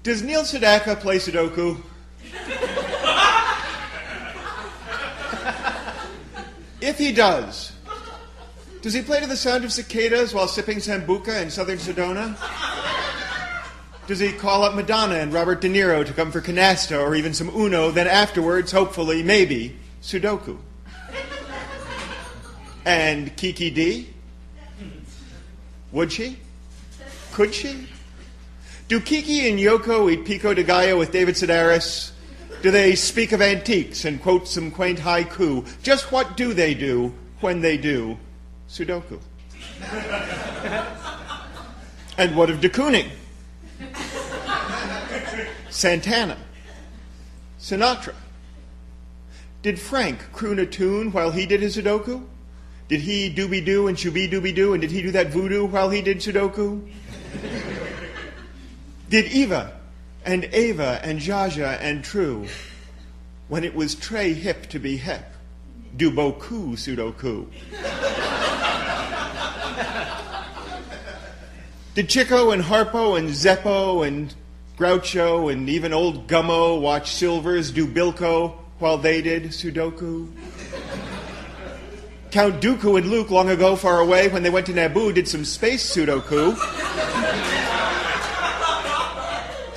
Does Neil Sedaka play Sudoku? If he does he play to the sound of cicadas while sipping Sambuca in southern Sedona? Does he call up Madonna and Robert De Niro to come for canasta or even some Uno, then afterwards, hopefully, maybe, Sudoku? And Kiki D? Would she? Could she? Do Kiki and Yoko eat pico de gallo with David Sedaris? Do they speak of antiques and quote some quaint haiku? Just what do they do when they do Sudoku? And what of de Kooning? Santana? Sinatra? Did Frank croon a tune while he did his Sudoku? Did he doobie-doo and shooby-dooby-doo, and did he do that voodoo while he did Sudoku? Did Eva and Ava and Jaja and True, when it was très hip to be hip, do beaucoup Sudoku? Did Chico and Harpo and Zeppo and Groucho and even old Gummo watch Silvers do Bilko while they did Sudoku? Count Dooku and Luke long ago far away when they went to Naboo did some space Sudoku.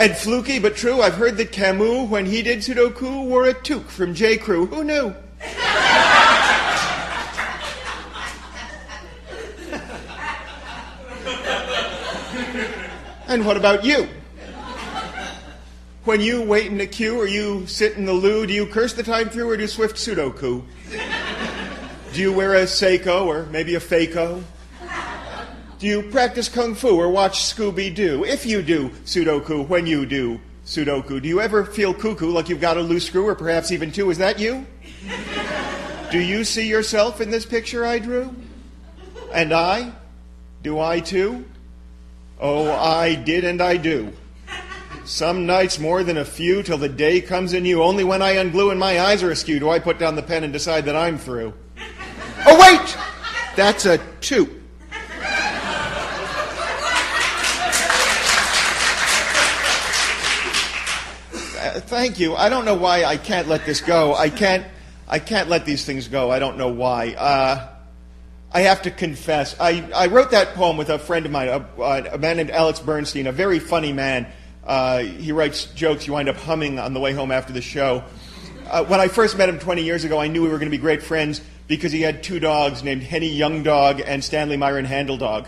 And fluky but true, I've heard that Camus, when he did Sudoku, wore a toque from J. Crew. Who knew? And what about you? When you wait in a queue or you sit in the loo, do you curse the time through or do swift Sudoku? Do you wear a Seiko or maybe a Faco? Do you practice Kung Fu or watch Scooby-Doo? If you do Sudoku, when you do Sudoku, do you ever feel cuckoo like you've got a loose screw or perhaps even two? Is that you? Do you see yourself in this picture I drew? And I? Do I too? Oh, I did and I do. Some nights more than a few till the day comes anew. Only when I unglue and my eyes are askew do I put down the pen and decide that I'm through. Oh, wait! That's a 2. Thank you. I don't know why I can't let this go. I can't let these things go. I don't know why. I have to confess. I wrote that poem with a friend of mine, a man named Alex Bernstein, a very funny man. He writes jokes you wind up humming on the way home after the show. When I first met him 20 years ago, I knew we were going to be great friends because he had 2 dogs named Henny Young Dog and Stanley Myron Handle Dog.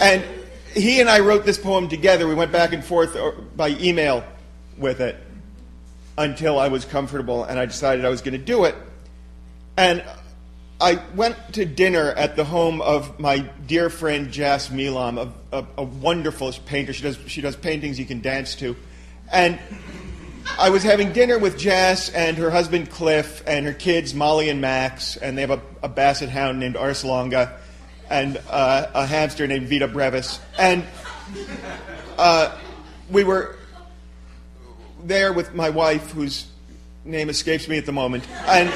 And he and I wrote this poem together. We went back and forth by email with it until I was comfortable, and I decided I was going to do it. And I went to dinner at the home of my dear friend Jas Milam, a wonderful painter. She does paintings you can dance to. And I was having dinner with Jas and her husband Cliff and her kids Molly and Max, and they have a basset hound named Arslonga and a hamster named Vita Brevis. And we were there with my wife, whose name escapes me at the moment. And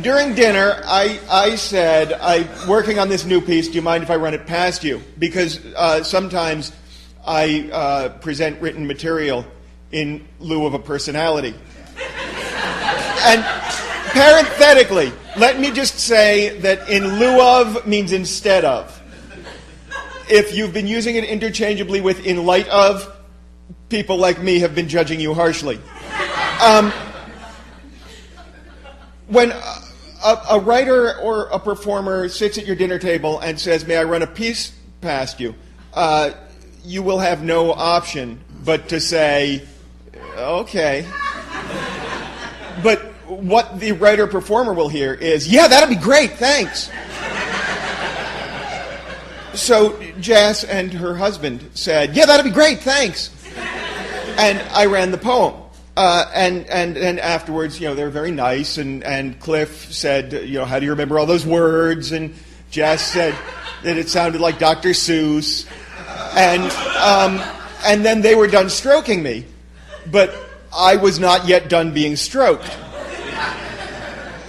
during dinner, I said, I'm working on this new piece. Do you mind if I run it past you? Because sometimes I present written material in lieu of a personality. And parenthetically, let me just say that in lieu of means instead of. If you've been using it interchangeably with in light of, people like me have been judging you harshly. When a writer or a performer sits at your dinner table and says, may I run a piece past you? You will have no option but to say, okay. But what the writer-performer will hear is, yeah, that'd be great, thanks. So Jas and her husband said, yeah, that'd be great, thanks. And I ran the poem. And afterwards, they were very nice, and Cliff said, how do you remember all those words? And Jas said that it sounded like Dr. Seuss. And then they were done stroking me, but I was not yet done being stroked.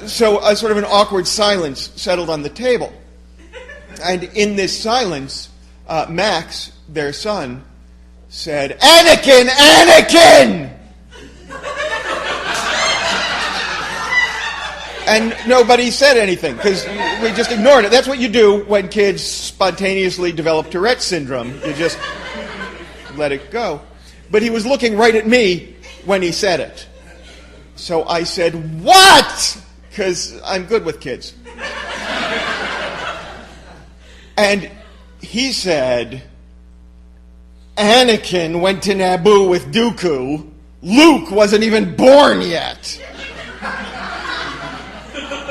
So a sort of an awkward silence settled on the table. And in this silence, Max, their son, said, "Anakin! Anakin!" And nobody said anything, because we just ignored it. That's what you do when kids spontaneously develop Tourette's syndrome. You just let it go. But he was looking right at me when he said it. So I said, "What?" Because I'm good with kids. And he said, "Anakin went to Naboo with Dooku. Luke wasn't even born yet."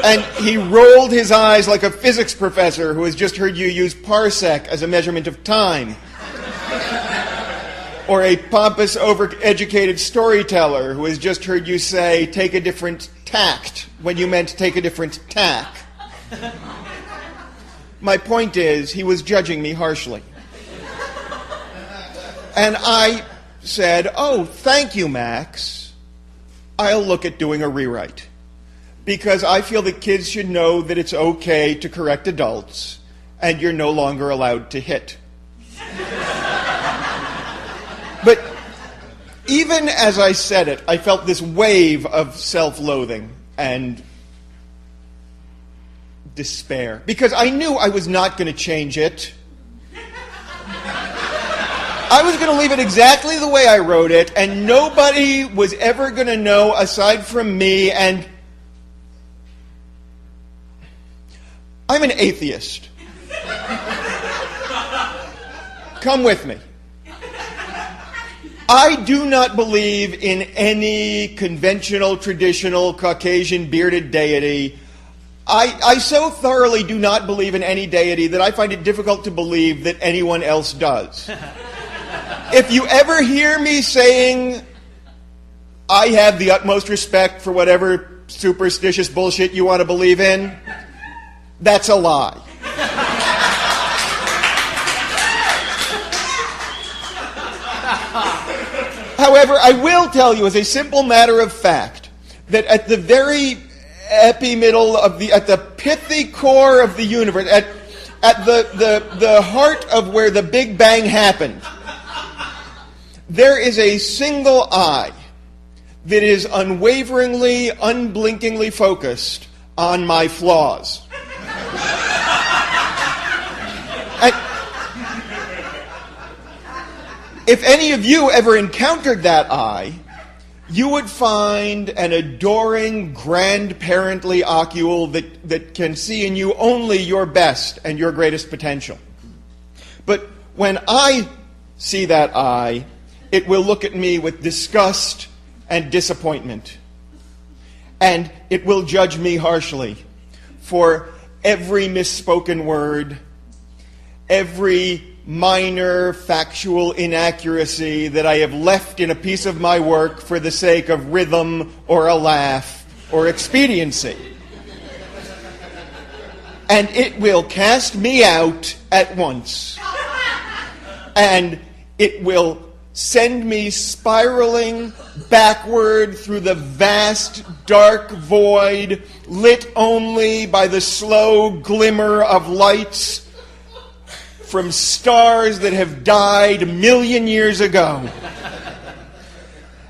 And he rolled his eyes like a physics professor who has just heard you use parsec as a measurement of time. Or a pompous, overeducated storyteller who has just heard you say, "take a different tact," when you meant take a different tack. My point is, he was judging me harshly. And I said, "Oh, thank you, Max. I'll look at doing a rewrite. Because I feel that kids should know that it's okay to correct adults, and you're no longer allowed to hit." But even as I said it, I felt this wave of self-loathing and despair. Because I knew I was not going to change it. I was going to leave it exactly the way I wrote it, and nobody was ever going to know aside from me, and I'm an atheist. Come with me. I do not believe in any conventional, traditional, Caucasian, bearded deity. I so thoroughly do not believe in any deity that I find it difficult to believe that anyone else does. If you ever hear me saying I have the utmost respect for whatever superstitious bullshit you want to believe in, that's a lie. However, I will tell you as a simple matter of fact that at the very epi-middle of at the pithy core of the universe, at the heart of where the Big Bang happened, there is a single eye that is unwaveringly, unblinkingly focused on my flaws. If any of you ever encountered that eye, you would find an adoring, grandparently ocule that can see in you only your best and your greatest potential. But when I see that eye, it will look at me with disgust and disappointment. And it will judge me harshly for every misspoken word, every minor factual inaccuracy that I have left in a piece of my work for the sake of rhythm or a laugh or expediency. And it will cast me out at once. And it will send me spiraling backward through the vast, dark void, lit only by the slow glimmer of lights from stars that have died 1,000,000 years ago.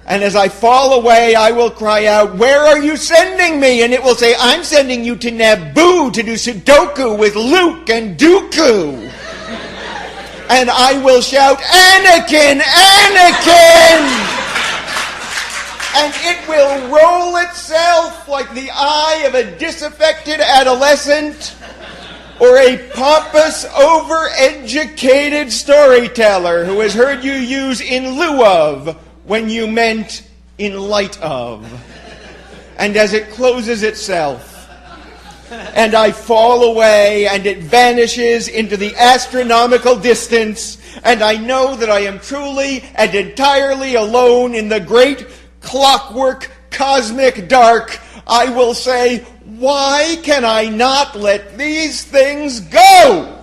And as I fall away, I will cry out, "Where are you sending me?" And it will say, "I'm sending you to Naboo to do Sudoku with Luke and Dooku." And I will shout, "Anakin! Anakin!" And it will roll itself like the eye of a disaffected adolescent or a pompous, overeducated storyteller who has heard you use "in lieu of" when you meant "in light of." And as it closes itself, and I fall away, and it vanishes into the astronomical distance, and I know that I am truly and entirely alone in the great clockwork cosmic dark, I will say, "Why can I not let these things go?"